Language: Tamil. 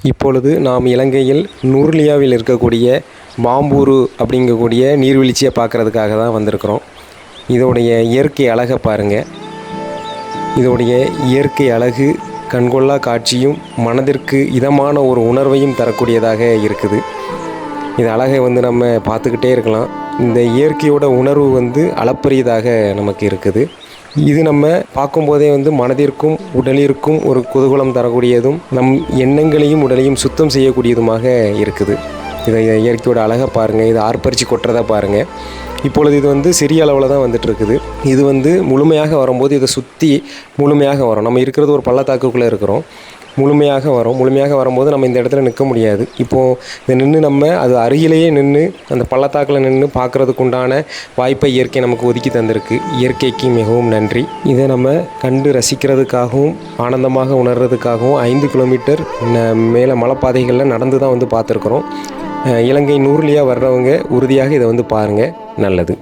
இப்பொழுது நாம் இலங்கையில் நூர்லியாவில் இருக்கக்கூடிய மாம்பூரு அப்படிங்கக்கூடிய நீர்வீழ்ச்சியை பார்க்குறதுக்காக தான் வந்திருக்கிறோம். இதோடைய இயற்கை அழகை பாருங்கள். இதோடைய இயற்கை அழகு கண்கொள்ளா காட்சியும் மனதிற்கு இதமான ஒரு உணர்வையும் தரக்கூடியதாக இருக்குது. இது அழகை நம்ம பார்த்துக்கிட்டே இருக்கலாம். இந்த இயற்கையோட உணர்வு அளப்பரியதாக நமக்கு இருக்குது. இது நம்ம பார்க்கும்போதே மனதிற்கும் உடலிற்கும் ஒரு குதூகலம் தரக்கூடியதும் நம் எண்ணங்களையும் உடலையும் சுத்தம் செய்யக்கூடியதுமாக இருக்குது. இதை இயற்கையோட அழகை பாருங்கள். இது ஆர்ப்பரித்து கொட்டுறதை பாருங்கள். இப்பொழுது இது சிறிய அளவில் தான் வந்துட்டுருக்குது. இது முழுமையாக வரும்போது இதை சுற்றி முழுமையாக வரும். நம்ம இருக்கிறது ஒரு பள்ளத்தாக்குக்குள்ளே இருக்கிறோம். முழுமையாக வரும். முழுமையாக வரும்போது நம்ம இந்த இடத்துல நிற்க முடியாது. இப்போது இதை நின்று நம்ம அது அருகிலேயே நின்று அந்த பள்ளத்தாக்கில் நின்று பார்க்குறதுக்கு உண்டான வாய்ப்பை இயற்கை நமக்கு ஒதுக்கி தந்திருக்கு. இயற்கைக்கு மிகவும் நன்றி. இதை நம்ம கண்டு ரசிக்கிறதுக்காகவும் ஆனந்தமாக உணர்றதுக்காகவும் 5 கிலோமீட்டர் மேலே மலைப்பாதைகளில் நடந்து தான் பார்த்துருக்குறோம். இலங்கை நூர்லியா வர்றவங்க உறுதியாக இதை பாருங்கள். நல்லது.